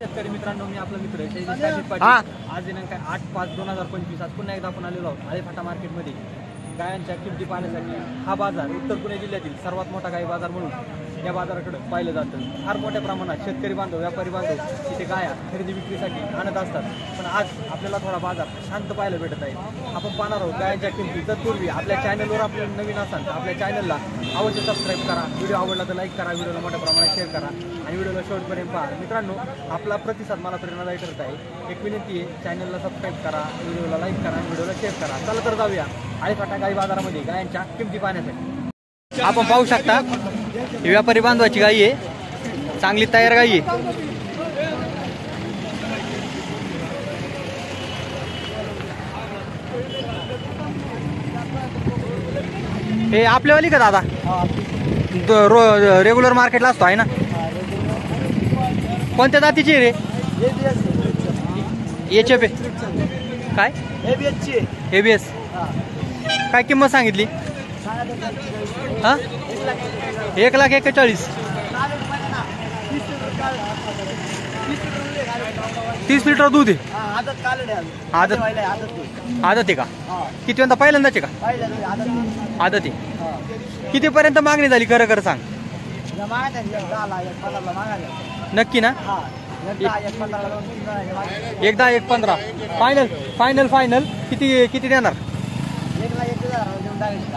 शेतकरी मित्रांनो, मी आपला मित्र शैलेश पाटील। आज दिनांक 8/5/2025 आज पुन्हा एकदा आपण आलेलो आहोत आळेफाटा मार्केटमध्ये गायांच्या किमती पाहण्यासाठी। हा बाजार उत्तर पुणे जिल्ह्यातील सर्वात मोठा गाई बाजार म्हणून या बाजाराकडे पाहिलं जातं। फार मोठ्या प्रमाणात शेतकरी बांधव, व्यापारी बांधव इथे गाया खरेदी विक्रीसाठी आणत असतात। पण आज आपल्याला थोडा बाजार शांत पाहायला भेटत आहे। आपण पाहणार आहोत गायांच्या किमती। तत्पूर्वी आपल्या चॅनलवर आपले नवीन असाल तर आपल्या चॅनलला अवश्य सबस्क्राईब करा, व्हिडिओ आवडला तर लाईक करा, व्हिडिओला मोठ्या प्रमाणात शेअर करा आणि व्हिडिओला शेवटपर्यंत पहा। मित्रांनो, आपला प्रतिसाद मला प्रेरणादायी ठरत आहे। एक विनंती आहे, चॅनलला सबस्क्राईब करा, व्हिडिओला लाईक करा, व्हिडिओला शेअर करा। चला तर जाऊया आळेफाटा गाई बाजारामध्ये गायांच्या किमती पाहण्यासाठी। आपण पाहू शकता ही व्यापारी बांधवाची गाई आहे, चांगली तयार गाई आहे। हे आपल्यावाली का दादा? रेग्युलर मार्केटला असतो आहे ना? कोणत्या जातीची रे? एचएफ काय? एबीएस। काय किंमत सांगितली? हा, 1,41,000। 30 लिटर दूध आहे। आदत आहे का? किती वेळा? पहिल्यांदाच आहे का? आदत आहे। कितीपर्यंत मागणी झाली? खरं खरं सांग। नक्की ना? 1,10,1,15 फायनल फायनल फायनल किती देणार?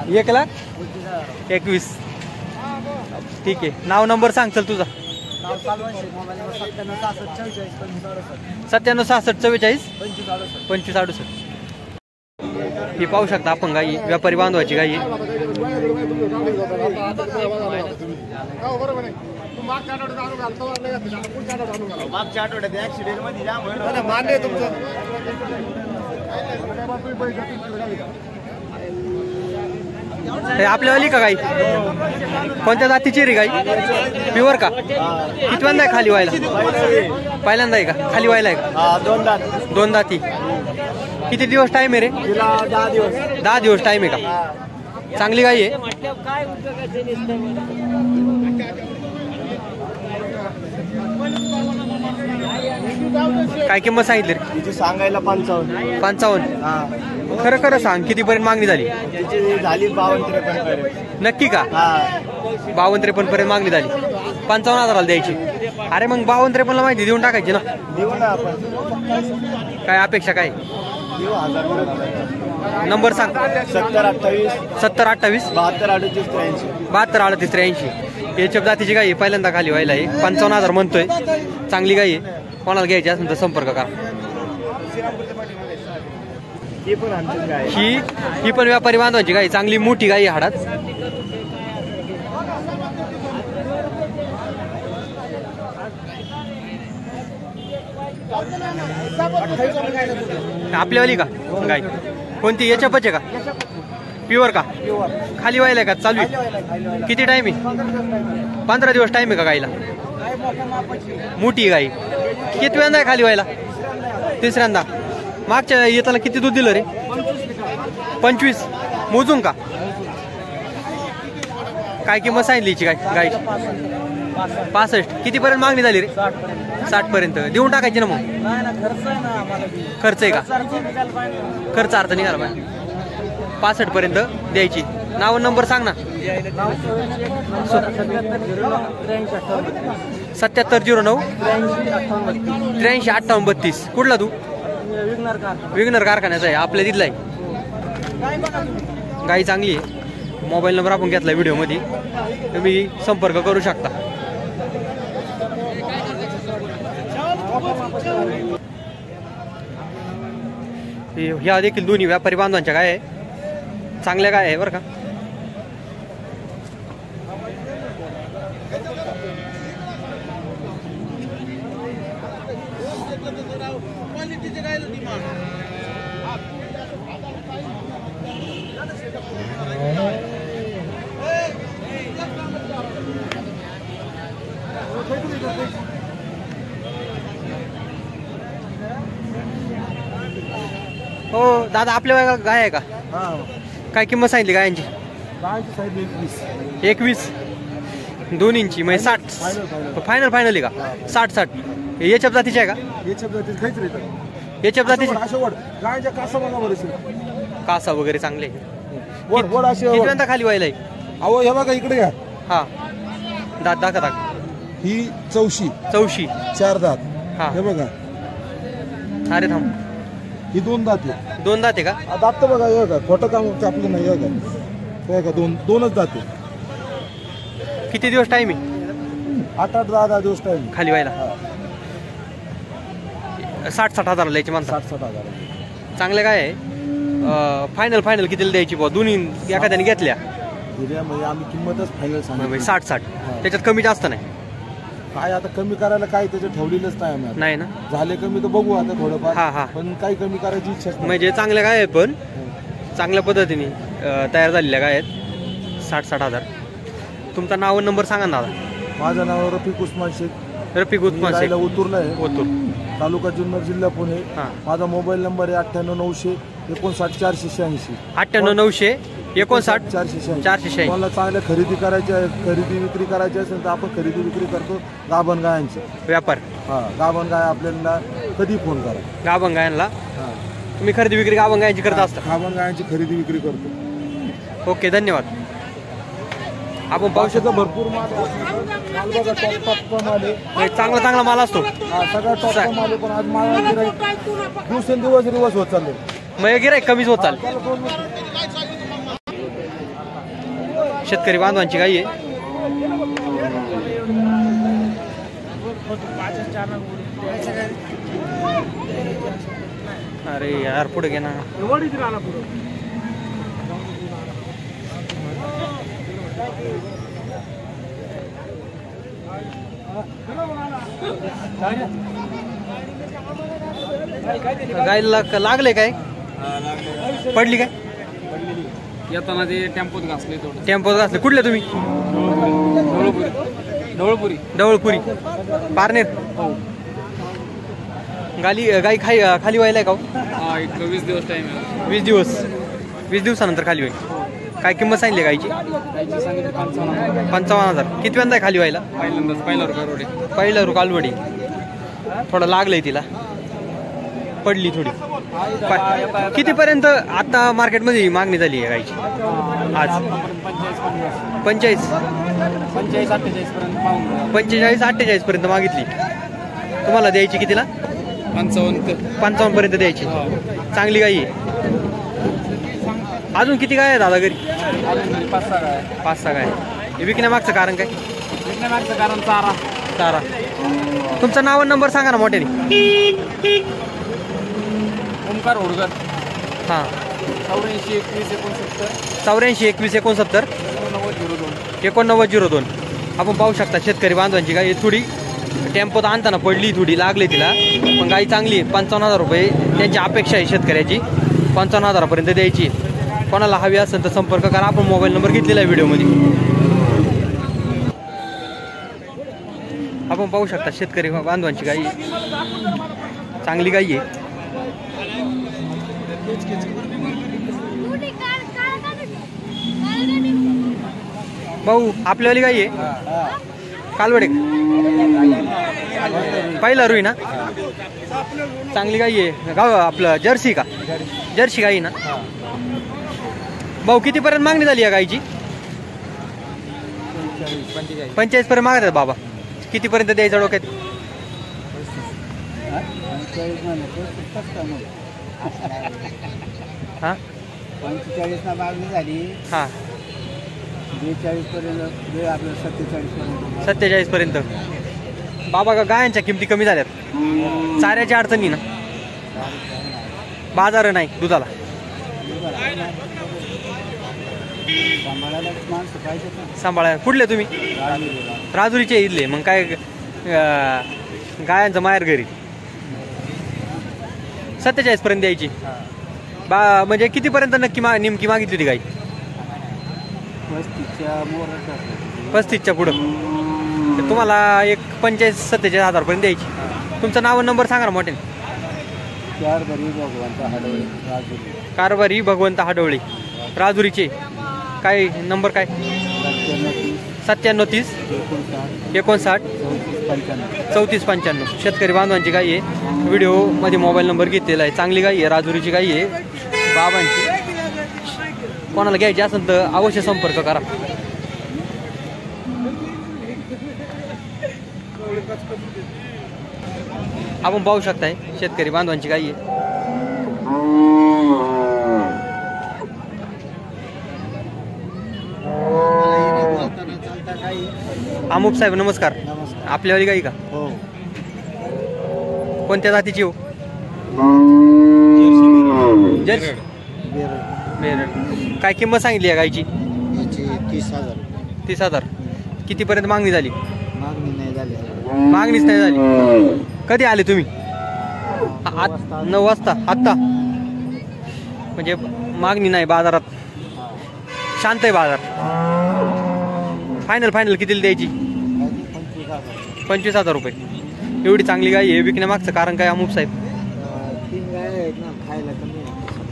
1,21,000। ठीक आहे। नाव नंबर सांग चल तुझा। 9766442568। ही पाहू शकता आपण गाई, व्यापारी बांधवाची गाई। आपल्यावाली का गाई? कोणत्या जातीची रे गाई? प्युअर का? किती वेळा खाली व्हायला? पहिल्यांदा आहे का? खाली व्हायला आहे का? दोन दाती। किती दिवस टाइम आहे रे? 10 दिवस टाइम आहे का? चांगली गाई आहे। काय किंमत सांगितली रे? सांगायला 55। खरं खरं सांग, कितीपर्यंत मागणी झाली? झाली 52-53। नक्की का? 52-53 पर्यंत मागणी झाली। 55,000 द्यायची। अरे मग 52-53 माहिती देऊन टाकायची ना? देऊ ना आपण। काय अपेक्षा काय? देऊ 1000। नंबर सांग। 7028 72 38 एचएफ जातीची गाई पहिल्यांदा खाली व्हायला आहे। 55,000 म्हणतोय। चांगली गाई आहे। कोणाला घ्यायची असेल तर संपर्क करा। ही पण व्यापारी बांधवाची गाई, चांगली मोठी गाई हाडात। आपल्यावाली का गाय? कोणती? एचएफच आहे का? प्युअर का? खाली व्हायला का? चालू आहे? किती टाइम आहे? 15 दिवस टाइम आहे का गाईला? मोठी गाई। किती वेळा खाली व्हायला? तिसऱ्यांदा। मागच्या येताना किती दूध दिलं रे? 25 मोजून का? काय किंमत सांगितली हिची गाय? 65। कितीपर्यंत मागणी झाली रे? 60 पर्यंत देऊन टाकायची ना मग? खर्च आहे का? खर्च अर्थ निघाला पाहिजे। 65 पर्यंत द्यायची। नाव नंबर सांग ना। 7709 83 58 32। कुठला तू? विग्नर कारखान्याचा आहे, आपल्या तिथला आहे। गाई चांगली आहे। मोबाईल नंबर आपण घेतला व्हिडिओ मध्ये, तुम्ही संपर्क करू शकता। ह्या देखील दोन्ही व्यापारी बांधवांच्या गाय आहे, चांगल्या गाय आहे बरं का। हो दादा, आपल्या गाय आहे का? काय किंमत सांगितली गायांची? 21 2 इंची म्हणजे 60 फायनल आहे का? 60 हे एचएफ जातीचे आहे का? याच्या जातीत काहीच नाही. एचएफ जातीचे अशा वड गायच्या कासा बघा बरं. कासा वगैरे चांगले. वड वड असे किती खाली व्हायला? अहो हे बघा इकडे या. हा दात दाखा. ही चौशी 4 दात. हा हे बघा. अरे थांब. ही 2 दात आहे. 2 दात आहे का? दात तर बघा हे का खोटं काम आपलं नाही हे का 2च दात आहे. किती दिवस टाइम आहे? 8-8 10 दिवस टाइम खाली व्हायला. 60-60 हजार द्यायची म्हणतात. 60-60 हजार. चांगले काय आहे? फायनल कितीला द्यायची बुवा? दोन्ही एखाद्याने घेतल्या म्हणजे आम्ही किंमतच फायनल सांगतो 60-60. त्याच्यात कमी जास्त नाही. काय आता कमी करायला काय त्याचं ठेवलेलंच नाही आम्ही. नाही ना. झाले कमी तर बघू आता हा. थोडंफार. पण काही कमी करायची इच्छा नाही. म्हणजे चांगल्या काय आहे पण चांगल्या पद्धतीने तयार झालेल्या काय आहेत. 60-60 हजार. तुमचं नाव आणि नंबर सांगा ना दादा. माझं नाव रफिक उस्मान शेख. रफिक उस्मान शेख. उतरला आहे. ओतूर तालुका जुन्नर जिल्हा पुणे. हां. माझा मोबाईल नंबर आहे 98 959 486. 98 959 486. मला चांगल्या खरेदी विक्री करायची असेल तर आपण खरेदी विक्री करतो गाभण गायांची. व्यापार. हा गाभण गाय आपल्याला कधी फोन करा. गाभण गायांना हा तुम्ही खरेदी विक्री गाभण गायांची करत असता? गाभण गायांची खरेदी विक्री करतो. ओके धन्यवाद. आपण पाहू शकतो भरपूर माल बघा टॉप माल आहे. चांगला माल असतो. हा सगळा टॉप माल आहे. पण आज माल दिवसेंदिवस रिवर्स होत चालले. मग गिराईक कमीच होत चाल. शेतकरी बांधवांची गाई आहे. अरे यार पुढे घे ना. गायला लागले काय? पडली काय? येताना ते टेम्पोत घासले. टेम्पोत घासले. कुठले तुम्ही? ढवळपुरी पारनेर. गाई खाली व्हायला का? हा 20 दिवस टाइम आहे. 20 दिवसानंतर खाली होईल. काय किंमत सांगितली गायची? 55,000. कितव्यांदा खाली व्हायला? पहिला कालवडी. थोडं लागलंय तिला. पडली थोडी. कितीपर्यंत आता मार्केटमध्ये मागणी झाली आहे गायची आज? 45-48 पर्यंत मागितली. तुम्हाला द्यायची कितीला? 55 पर्यंत द्यायची. चांगली गाई आहे. अजून किती गाय आहे दादा घरी? 5-6 गाय. हे विकण्यामागचं कारण काय? कारण चारा. तुमचं नाव आणि नंबर सांगा ना मोठ्याने. ओमकार होडकर. हां 84 21 69 84 21 69 8902. आपण पाहू शकता शेतकरी बांधवांची गाय थोडी टेम्पोत आणताना पडली, थोडी लागली तिला. पण गाई चांगली. 55,000 रुपये त्यांची अपेक्षा आहे शेतकऱ्याची. 55,000 पर्यंत द्यायची. कोणाला हवी असेल तर संपर्क करा. आपण मोबाईल नंबर घेतलेला आहे व्हिडिओमध्ये. आपण पाहू शकता शेतकरी बांधवांची गाई चांगली गाई आहे. भाऊ आपल्यावाली गाई आहे कालवडे. पहिला रुई ना. चांगली गाई आहे. गाव आपलं जर्सी का? जर्सी गाई ना. भाऊ कितीपर्यंत मागणी झाली या गायची? 45 पर्यंत मागतात बाबा. कितीपर्यंत द्यायचा डोक्यात? हा 45 मागणी झाली. हा 42 पर्यंत आपलं 47 पर्यंत. बाबा गायांच्या किमती कमी झाल्यात. चाऱ्याच्या अडचणी ना. बाजार नाही दुधाला. सांभाळा. कुठले तुम्ही? राजुरीचे इथले. मग काय गायांचं माहेर घरी. 47 पर्यंत द्यायची. म्हणजे कितीपर्यंत नक्की नेमकी मागितली होती गाई? 35च्या पुढं. तुम्हाला एक 45-47 हजार पर्यंत द्यायची. तुमचं नाव आणि नंबर सांगा ना मोठ्याने. कारभारी भगवंत हाडवळे राजुरीचे. काय नंबर काय? 97 30 59 3495 शेतकरी बांधवांची गाई आहे. व्हिडिओमध्ये मोबाईल नंबर घेतलेला आहे. चांगली गाई आहे, राजुरीची गाई आहे बाबांची. कोणाला घ्यायची असेल तर अवश्य संपर्क करा. आपण पाहू शकताय शेतकरी बांधवांची गाई आहे. अमुक साहेब नमस्कार. आपल्यावाली गाई का? हो. कोणत्या जातीची हो? जर्सी. बेरड. काय किंमत सांगितली या गायची? 30,000. कितीपर्यंत मागणी झाली? मागणीच नाही झाली. कधी आले तुम्ही? 9 वाजता. आत्ता म्हणजे मागणी नाही बाजारात, शांत आहे बाजार. फायनल कितीला द्यायची? 25,000 रुपये. एवढी चांगली गाय आहे. विकण्यामागचं कारण काय अमुक साहेब?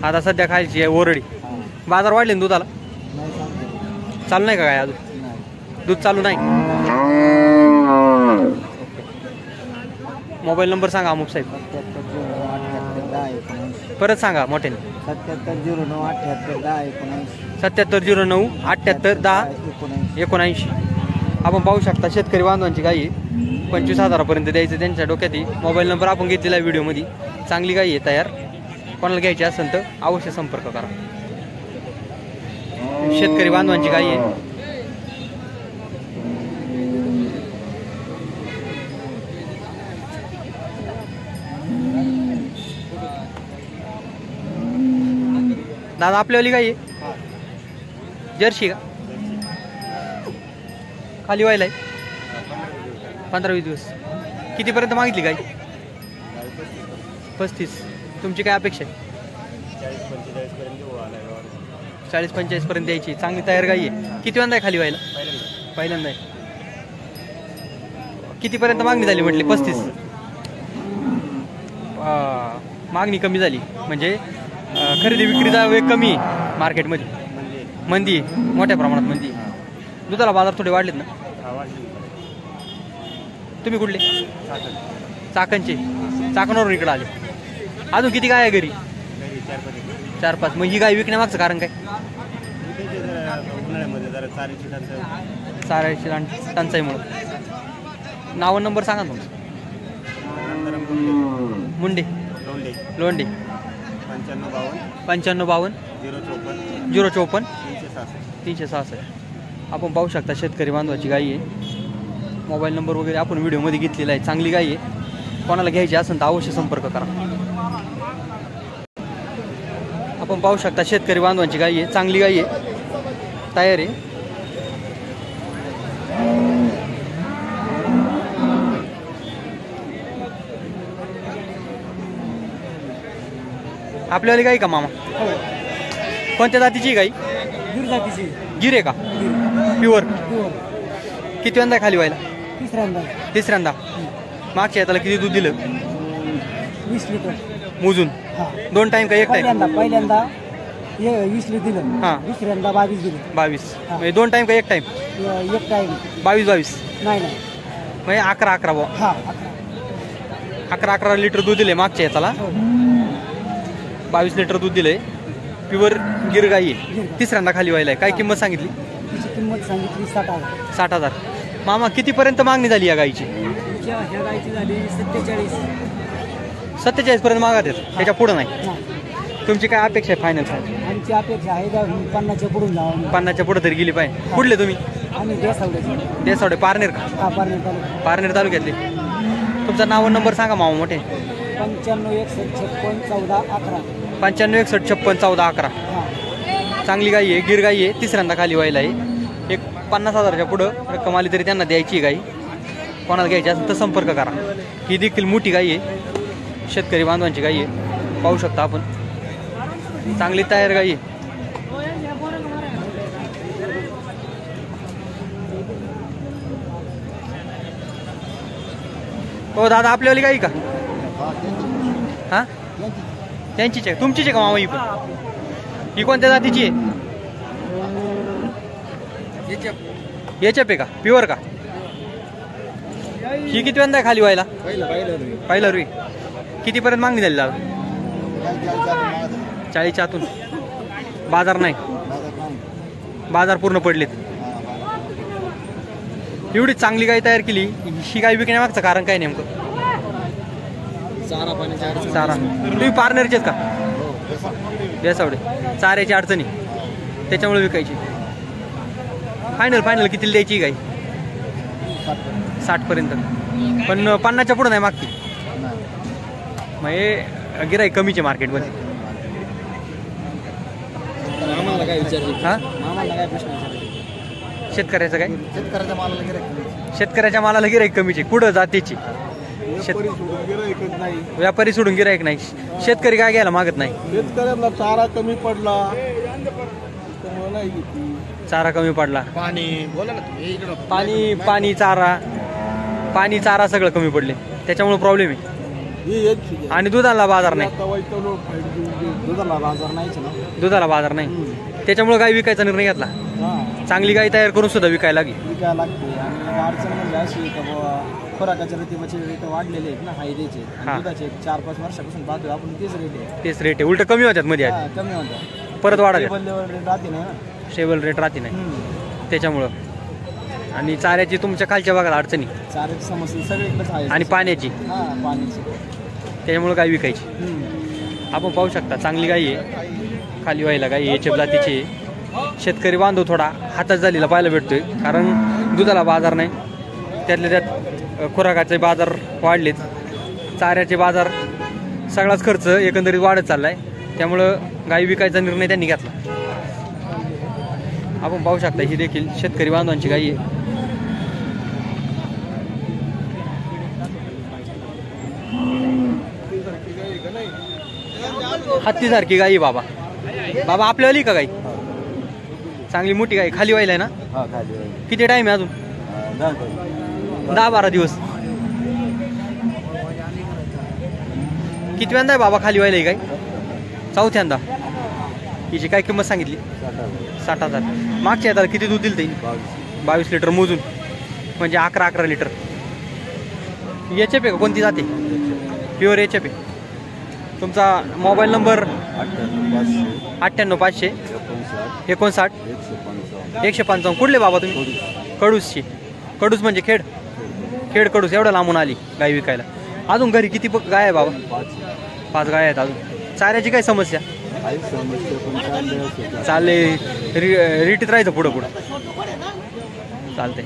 आता सध्या खायची आहे ओरडी. बाजार वाढले ना दुधाला? चालू नाही का काय अजून? दूध चालू नाही. मोबाईल नंबर सांगा अमुक साहेब. परत सांगा मोठ्याने. 7709 78 10 19. आपण पाहू शकता शेतकरी बांधवांची गाई आहे. 25,000पर्यंत द्यायचं त्यांच्या डोक्यात. मोबाईल नंबर आपण घेतलेला आहे व्हिडिओमध्ये. चांगली गाई आहे तयार. कोणाला घ्यायची असेल तर अवश्य संपर्क करा. शेतकरी बांधवांची गाई आहे. दादा आपल्यावाली गाई आहे? जर्सी का? खाली व्हायला आहे 15-20 दिवस. कितीपर्यंत मागितली गाई? 35. तुमची काय अपेक्षा आहे? 40-45 पर्यंत द्यायची. चांगली तयार गाई आहे. किती वेळा आहे खाली व्हायला? पहिल्यांदा आहे. कितीपर्यंत मागणी झाली म्हटली? 35. मागणी कमी झाली म्हणजे खरेदी विक्रीचा वेग कमी आहे मार्केटमध्ये. मंदी आहे, मोठ्या प्रमाणात मंदी आहे. दुधाला बाजार थोडे वाढलेत ना? तुम्ही कुठले? चाकणचे. चाकणवरून इकडे आले. अजून किती गाय आहे घरी? 4-5. मग ही गाय विकण्यामागचं कारण काय? चाऱ्याची टंचाईमुळं. नाव नंबर सांगा तुमचं. मुंडे लोंडे. 9552 054 366. आपण पाहू शकता शेतकरी बांधवाची गाई आहे. मोबाईल नंबर वगैरे आपण व्हिडिओमध्ये घेतलेला आहे. चांगली गाई आहे. कोणाला घ्यायची असेल तर अवश्य संपर्क करा. आपण पाहू शकता शेतकरी बांधवांची गाई आहे. चांगली गाई आहे, तयार आहे. आपल्यावाली गाई का मामा? कोणत्या जातीची गाई? गिर जातीची. गिर आहे का? प्युअर. किती वेळा खाली व्हायला? तिसऱ्यांदा. मागच्या याला किती दूध दिलं? 20 लिटर मोजून. 2 टाइम का 1 टाइम? पहिल्यांदा 20 लिटर दिलं. हां. दुसऱ्यांदा 22 दिलं. 22 म्हणजे 2 टाइम का 1 टाइम? 1 टाइम. 22 नाही म्हणजे 11 बुवा. हां. 11 लिटर दूध दिले मागच्या याला. 22 लिटर दूध दिलंय. प्युअर गिर गाई आहे. तिसऱ्यांदा खाली व्हायला आहे. काय किंमत सांगितली? तिची किंमत सांगितली 60,000. 60,000. मामा कितीपर्यंत मागणी झाली या गाईची? ह्या गाईची झाली 47. 47 पर्यंत मागत आहेत. त्याच्या पुढं नाही. तुमची काय अपेक्षा आहे फायनल? आमची अपेक्षा आहे 50च्या पुढून जावं. 50च्या पुढे तरी गेली पाहिजे. कुठले तुम्ही? आम्ही देसावडे. पारनेर का? पारनेर तालुक्यातले. तुमचं नाव नंबर सांगा मामा मोठे. 95 61 56 14 11. 95 61 56 14 11. चांगली गाई आहे, गिर गाई आहे. तिसऱ्यांदा खाली व्हायला आहे. एक 50,000च्या पुढं रक्कम आली तरी त्यांना द्यायची गाई. कोणाला घ्यायची असेल तर संपर्क करा. ही देखील मोठी गाई आहे. शेतकरी बांधवांची गाई आहे. पाहू शकता आपण. चांगली तयार गाई आहे. हो दादा आपल्यावाली गाई का? हां त्यांचीच आहे. तुमचीच आहे का मामा? ही पण ही कोणत्या जातीची आहे? याच्याप आहे का? प्युअर का? ही किती वेळा खाली व्हायला पहिला रुई कितीपर्यंत मागणी झाली दादा 40च्या आतून बाजार नाही बाजार पूर्ण पडलेत एवढी चांगली गाय तयार केली ही गाय विकण्यामागचं कारण काय नेमकं चारा तुम्ही पार्टनरचेच का बेसावडे चाऱ्याची अडचणी त्याच्यामुळे विकायची फायनल किती द्यायची गाय 60 पर्यंत पण 50च्या पुढे नाही मागती मग हे गिराईक कमीचे मार्केटमध्ये हा शेतकऱ्याचं काय शेतकऱ्याच्या मालाला गिराईक कमीचे कुठं जातेची व्यापारी सोडून गिराईक नाही शेतकरी काय घ्यायला मागत नाही शेतकऱ्यांना चारा कमी पडला चारा कमी पडला पाणी चारा सगळं कमी पडले त्याच्यामुळे प्रॉब्लेम आहे आणि दुधाला बाजार नाही दुधाला बाजार नाही त्याच्यामुळे गाय विकायचा निर्णय घेतला चांगली गाय तयार करून सुद्धा विकायला लागली लागते आणि अडचण म्हणजे अशी का बाबा खुराकाच्या रेट वाढलेले आहेत ना हायदेचे दुधाचे 4-5 वर्षापासून पाहतोय आपण तेच रेट आहे उलट कमी होत्यात मध्ये कमी होतात परत वाढत रेट राहते ना स्टेबल रेट राहते नाही त्याच्यामुळं आणि चाऱ्याची तुमच्या खालच्या भागात अडचणी चाऱ्याची समस्या सगळीकडेच आहे आणि पाण्याची पाण्याची त्याच्यामुळे गाय विकायची आपण पाहू शकता चांगली गाय आहे खाली व्हायला गाय एचएफ जातीची शेतकरी बांधव थोडा हातात झालेला पाहायला भेटतोय कारण दुधाला बाजार नाही त्यातल्या त्यात खुराकाचे बाजार वाढलेत चाऱ्याचे बाजार सगळाच खर्च एकंदरीत वाढत चाललाय त्यामुळं गाय विकायचा निर्णय त्यांनी घेतला आपण पाहू शकता ही देखील शेतकरी बांधवांची गाय आहे हत्तीसारखी गाई बाबा आपल्या आली का गाई चांगली मोठी गाई खाली व्हायला ना किती टाइम आहे अजून 10-12 दिवस किती वेळा आहे बाबा खाली व्हायला गाई चौथ्यांदा हिची काय किंमत सांगितली 60,000 मागच्या येतात किती दूध दिलं ते 22 लिटर मोजून म्हणजे 11 लिटर एच एफ आहे का कोणती जाते प्युअर एच एफ आहे तुमचा मोबाईल नंबर 98 559 155 कुठले बाबा तुम्ही कडूसची कडूस म्हणजे खेड कडूस एवढं लांबून आली गाय विकायला अजून घरी किती गाय आहे बाबा 5 गाय आहेत अजून चाऱ्याची काय समस्या चालले रिटीत राहायचं पुढं चालतंय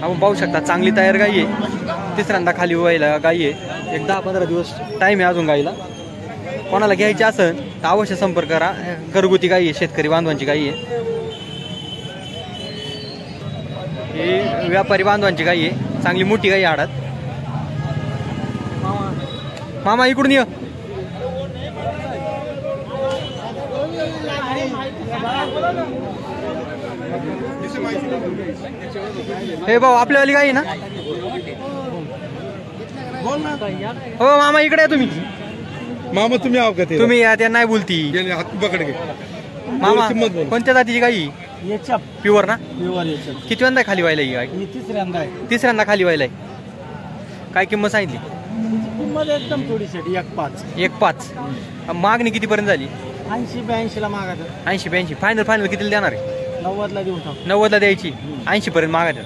आपण पाहू शकता चांगली तयार गाई आहे तिसऱ्यांदा खाली व्हायला गाई आहे एक 10-15 दिवस टाईम आहे अजून गाईला कोणाला घ्यायची असेल तर अवश्य संपर्क करा घरगुती गाई आहे शेतकरी बांधवांची गाई आहे ही व्यापारी बांधवांची गाई आहे चांगली मोठी गाई आडात मामा इकडून ये हे भाऊ आपल्यावाली गाई ना हो मामा इकडे आहे तुम्ही मामा तुम्ही आव का ते तुम्ही या त्या नाही बोलती हात पकड घे मामा कोणत्या जातीची गाई प्युअर ना किती वेळा खाली व्हायला ही गाय तिसऱ्यांदा खाली व्हायलाय काय किंमत सांगितली एकदम थोडीशी 1.5 मागणी किती पर्यंत झाली 80-82 ला मागायचं 80-82 फायनल कितीला देणार आहे 90 ला देऊन टाक 90 ला द्यायची 80 पर्यंत मागायचं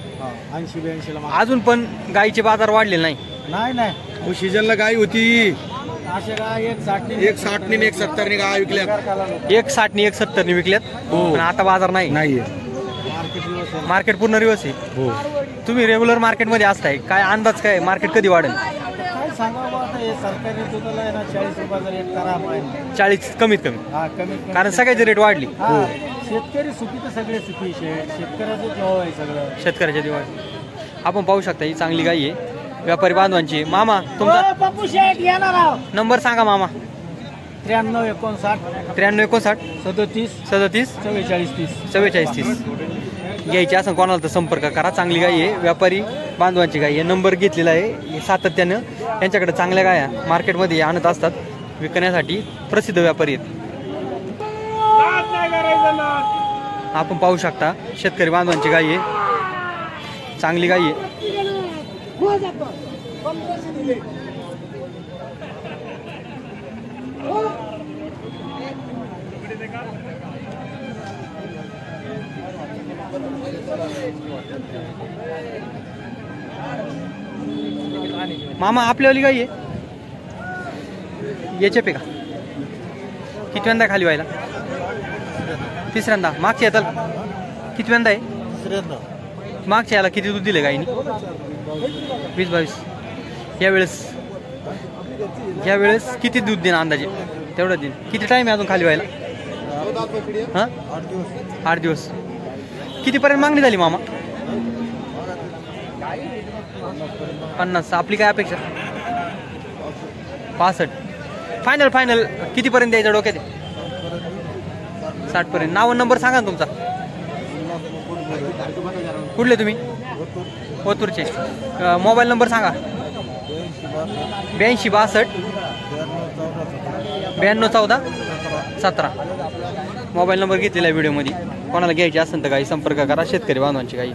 80-82 ला अजून पण गायीचे बाजार वाढलेले नाही सीजनला गाय होती असे काय 160 170 गाय विकल्या 160 ने 170 ने विकल्यात पण आता बाजार नाही मार्केट पूर्ण रिवर्स आहे तुम्ही रेग्युलर मार्केटमध्ये असताय काय अंदाज काय मार्केट कधी वाढेल काय सांगावं आता हे सरकारी दुधाला आहे ना 40 रुपयाचा रेट करा पाहिजे 40 कमीत कमी कमी कारण सगळ्याची रेट वाढली शेतकरी सुखी तर सगळे सुखी शेतकऱ्याचं जेव्हा आहे सगळं शेतकऱ्याच्या दिवाळी आपण पाहू शकता ही चांगली गाई आहे व्यापारी बांधवांची मामा तुमचा बापू शेठ येणार आहोत नंबर सांगा मामा 93-59 93-59 37 44-30 घ्यायची असं कोणाला तर संपर्क करा चांगली गाई आहे व्यापारी बांधवांची गाई आहे नंबर घेतलेला आहे सातत्यानं यांच्याकडे चांगल्या गाया मार्केटमध्ये आणत असतात विकण्यासाठी प्रसिद्ध व्यापारी आहेत आपण पाहू शकता शेतकरी बांधवांची गाई आहे चांगली गाई आहे मामा आपल्यावाली गाई आहे याच्या पे का कितव्यांदा खाली व्हायला तिसऱ्यांदा मागच्या येताल कितव्यांदा आहे मागच्या याला किती दूध दिले गाईनी 20-22 यावेळेस किती दूध देणं अंदाजे तेवढं दिन किती टाइम आहे अजून खाली व्हायला हां 8 दिवस कितीपर्यंत मागणी झाली मामा 50 आपली काय अपेक्षा 65 फायनल कितीपर्यंत द्यायचं डोक्यात 60 पर्यंत नाव नंबर सांगा ना तुमचा कुठले तुम्ही ओतूरचे मोबाईल नंबर सांगा 82 62 17 मोबाईल नंबर घेतलेला आहे व्हिडिओमध्ये कोणाला घ्यायची असेल तर काही संपर्क करा शेतकरी बांधवांची काही